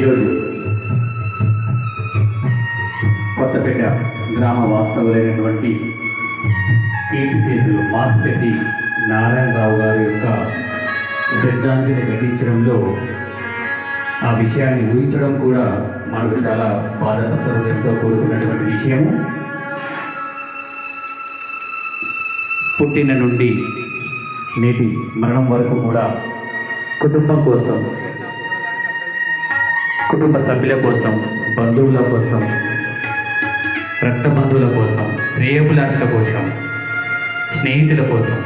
ఈరోజు కొత్తపేట గ్రామ వాస్తవులైనటువంటి కీర్తిశేషులు మాసిపెట్టి నారాయణరావు గారి యొక్క శ్రద్ధాంజలి ఘటించడంలో ఆ విషయాన్ని ఊహించడం కూడా మనకు చాలా బాధాసప్తతో కూడుకున్నటువంటి విషయము. పుట్టిన నుండి నేటి మరణం వరకు కూడా కుటుంబం కోసం, కుటుంబ సభ్యుల కోసం, బంధువుల కోసం, రక్త బంధువుల కోసం, శ్రేయోభిలాషుల కోసం, స్నేహితుల కోసం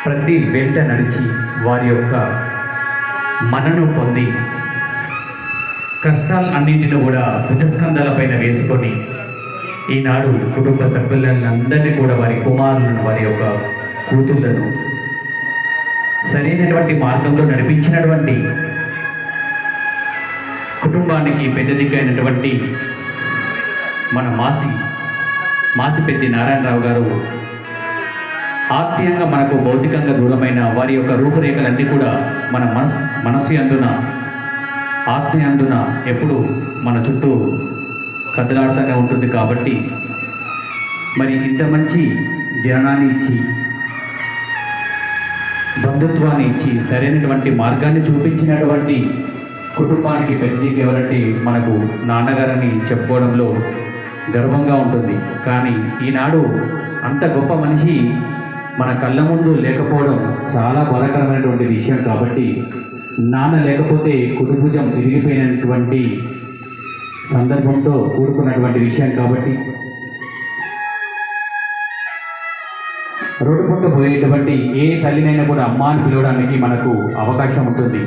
ప్రతి వెంట నడిచి వారి యొక్క మనను పొంది కష్టాలన్నింటినీ కూడా భుజస్కంధాలపైన వేసుకొని ఈనాడు కుటుంబ సభ్యులందరినీ కూడా వారి కుమారులను, వారి యొక్క కూతుళ్లను సరైనటువంటి మార్గంలో నడిపించినటువంటి కుటుంబానికి పెద్ద దిక్కైనటువంటి మన మాసిపెట్టి నారాయణరావు గారు ఆత్మీయంగా మనకు భౌతికంగా దూరమైన వారి యొక్క రూపురేఖలన్నీ కూడా మన మనస్సు అందున, ఆత్మీయ అందున ఎప్పుడు మన చుట్టూ కదలాడుతూనే ఉంటుంది. కాబట్టి మరి ఇంత మంచి జననాన్ని ఇచ్చి, బంధుత్వాన్ని ఇచ్చి, సరైనటువంటి మార్గాన్ని చూపించినటువంటి కుటుంబానికి పెద్దదికి ఎవరంటే మనకు నాన్నగారని చెప్పుకోవడంలో గర్వంగా ఉంటుంది. కానీ ఈనాడు అంత గొప్ప మనిషి మన కళ్ళ ముందు లేకపోవడం చాలా బాధాకరమైనటువంటి విషయం. కాబట్టి నాన్న లేకపోతే కుటుంబం విరిగిపోయినటువంటి సందర్భంతో కూడుకున్నటువంటి విషయం. కాబట్టి రోడ్డు పక్క పోయేటువంటి ఏ తల్లినైనా కూడా అమ్మ అని పిలవడానికి మనకు అవకాశం ఉంటుంది.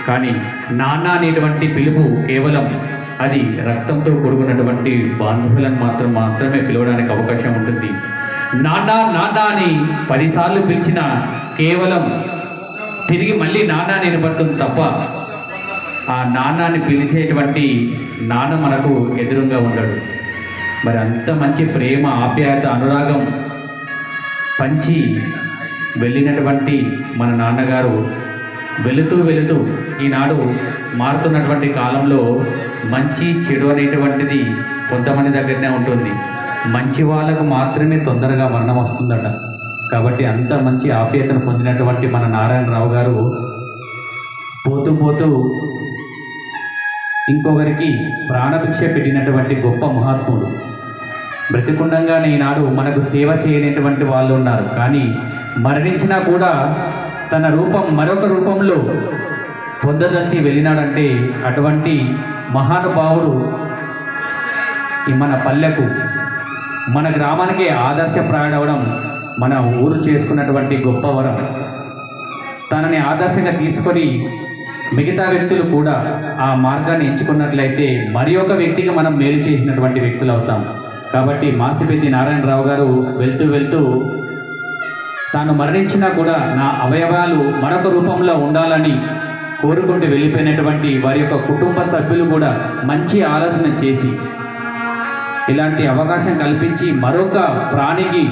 కానీ నాన్న అనేటువంటి పిలుపు కేవలం అది రక్తంతో కూడుకున్నటువంటి బాంధవులను మాత్రమే పిలవడానికి అవకాశం ఉంటుంది. నాన్న నాన్న అని 10 సార్లు పిలిచిన కేవలం తిరిగి మళ్ళీ నాన్న అని వినపడుతుంది తప్ప ఆ నాన్నని పిలిచేటువంటి నాన్న మనకు ఎదురుగా ఉండడు. మరి అంత మంచి ప్రేమ, ఆప్యాయత, అనురాగం పంచి వెళ్ళినటువంటి మన నాన్నగారు వెళుతూ ఈనాడు మారుతున్నటువంటి కాలంలో మంచి చెడు అనేటువంటిది కొంతమంది దగ్గరనే ఉంటుంది. మంచి వాళ్ళకు మాత్రమే తొందరగా మరణం వస్తుందట. కాబట్టి అంత మంచి ఆప్యాయతను పొందినటువంటి మన నారాయణరావు గారు పోతూ ఇంకొకరికి ప్రాణభిక్ష పెట్టినటువంటి గొప్ప మహాత్ముడు. బ్రతికుండంగానే ఈనాడు మనకు సేవ చేయనటువంటి వాళ్ళు ఉన్నారు. కానీ మరణించినా కూడా తన రూపం మరొక రూపంలో పొందదలిచి వెళ్ళినాడంటే అటువంటి మహానుభావుడు మన పల్లెకు, మన గ్రామానికి ఆదర్శప్రాయుడవడం మన ఊరు చేసుకున్నటువంటి గొప్ప వరం. తనని ఆదర్శంగా తీసుకొని మిగతా వ్యక్తులు కూడా ఆ మార్గాన్ని ఎంచుకున్నట్లయితే మరి ఒక వ్యక్తికి మనం మేలు చేసినటువంటి వ్యక్తులు అవుతాం. కాబట్టి మాసిపెట్టి నారాయణరావు గారు వెళ్తూ తాను మరణించినా కూడా నా అవయవాలు మరొక రూపంలో ఉండాలని కోరుకుంటూ వెళ్ళిపోయినటువంటి వారి యొక్క కుటుంబ సభ్యులు కూడా మంచి ఆలోచన చేసి ఇలాంటి అవకాశం కల్పించి మరొక ప్రాణికి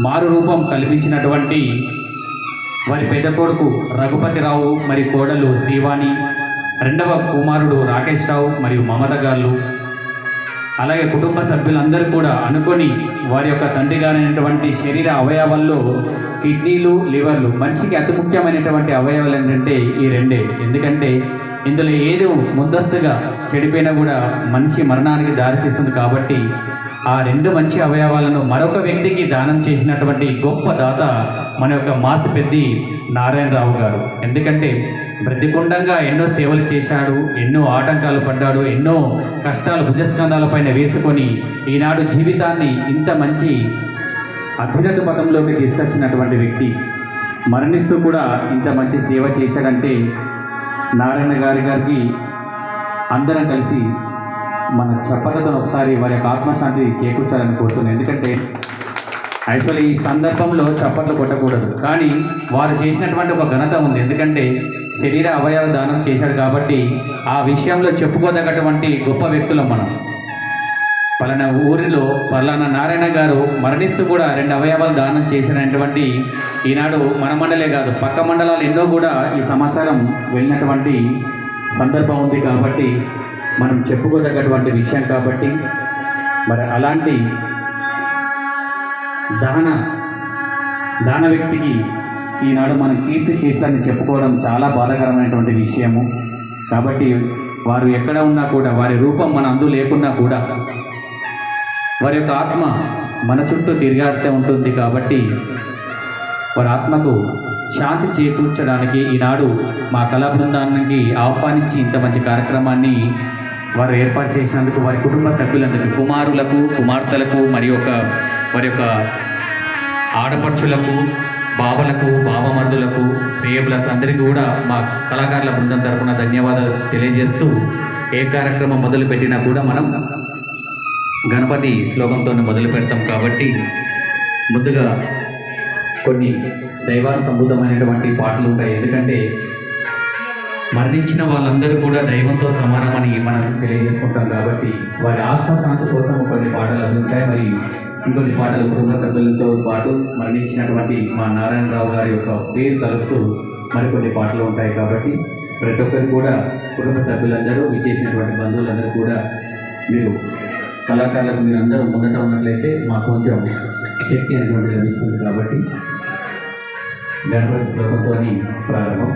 మారు రూపం కల్పించినటువంటి వారి పెద్ద కొడుకు రఘుపతిరావు, మరి కోడలు శ్రీవాణి, రెండవ కుమారుడు రాకేష్ రావు మరియు మమత గారు, అలాగే కుటుంబ సభ్యులందరూ కూడా అనుకొని వారి యొక్క తండ్రి గారైనటువంటి శరీర అవయవాల్లో కిడ్నీలు, లివర్లు, మనిషికి అతి ముఖ్యమైనటువంటి అవయవాలు ఏంటంటే ఈ రెండే. ఎందుకంటే ఇందులో ఏదో ముందస్తుగా చెడిపోయినా కూడా మనిషి మరణానికి దారితీస్తుంది. కాబట్టి ఆ 2 మంచి అవయవాలను మరొక వ్యక్తికి దానం చేసినటువంటి గొప్ప దాత మన యొక్క మాసిపెట్టి నారాయణరావు గారు. ఎందుకంటే బ్రతికుండంగా ఎన్నో సేవలు చేశాడు, ఎన్నో ఆటంకాలు పడ్డాడు, ఎన్నో కష్టాలు భుజస్కంధాలపైన వేసుకొని ఈనాడు జీవితాన్ని ఇంత మంచి అభ్యున్నత పథంలోకి తీసుకొచ్చినటువంటి వ్యక్తి మరణిస్తూ కూడా ఇంత మంచి సేవ చేశాడంటే నారాయణ గారికి అందరం కలిసి మన చప్పట్లతో ఒకసారి వారి యొక్క ఆత్మశాంతి చేకూర్చాలని కోరుతున్నాను. ఎందుకంటే యాక్చువల్లీ ఈ సందర్భంలో చప్పట్లు కొట్టకూడదు, కానీ వారు చేసినటువంటి ఒక ఘనత ఉంది. ఎందుకంటే శరీర అవయవ దానం చేశాడు కాబట్టి ఆ విషయంలో చెప్పుకోదగ్గటువంటి గొప్ప వ్యక్తులం మనం. పలానా ఊరిలో పలానా నారాయణ గారు మరణిస్తూ కూడా 2 అవయవాలు దానం చేసినటువంటి ఈనాడు మన మండలే కాదు పక్క మండలాలు ఎన్నో కూడా ఈ సమాచారం వెళ్ళినటువంటి సందర్భం ఉంది కాబట్టి మనం చెప్పుకోదగ్గటువంటి విషయం కాబట్టి మరి అలాంటి దాన వ్యక్తికి ఈనాడు మనం కీర్తి శేషాన్ని చెప్పుకోవడం చాలా బాధాకరమైనటువంటి విషయము. కాబట్టి వారు ఎక్కడ ఉన్నా కూడా వారి రూపం మన అందు లేకున్నా కూడా వారి యొక్క ఆత్మ మన చుట్టూ తిరిగాడుతూ ఉంటుంది. కాబట్టి వారి ఆత్మకు శాంతి చేకూర్చడానికి ఈనాడు మా కళా బృందానికి ఆహ్వానించి ఇంత మంచి కార్యక్రమాన్ని వారు ఏర్పాటు చేసినందుకు వారి కుటుంబ సభ్యులందరికీ, కుమారులకు, కుమార్తెలకు, మరియు వారి యొక్క ఆడపడుచులకు, బావలకు, బావమర్దులకు, శ్రేయబులకు అందరికీ కూడా మా కళాకారుల బృందం తరపున ధన్యవాదాలు తెలియజేస్తూ, ఏ కార్యక్రమం మొదలుపెట్టినా కూడా మనం గణపతి శ్లోకంతో మొదలు పెడతాం. కాబట్టి ముందుగా కొన్ని దైవానుసంభూతమైనటువంటి పాటలు ఉంటాయి. ఎందుకంటే మరణించిన వాళ్ళందరూ కూడా దైవంతో సమానమని మనం తెలియజేసుకుంటాం. కాబట్టి వారి ఆత్మశాంతి కోసం కొన్ని పాటలు అవి ఉంటాయి. మరి ఇంకొన్ని పాటలు కుటుంబ సభ్యులతో పాటు మరణించినటువంటి మా నారాయణరావు గారి యొక్క పేరు తలుస్తూ మరికొన్ని పాటలు ఉంటాయి. కాబట్టి ప్రతి ఒక్కరు కూడా కుటుంబ సభ్యులందరూ, విచ్చేసినటువంటి బంధువులందరూ కూడా మీరు కళాకారులకు మీరు అందరూ ముందట ఉన్నట్లయితే మాకు కొంచెం శక్తి అనేటువంటి లభిస్తుంది. కాబట్టి గణపతి శ్లోకంతో ప్రారంభం.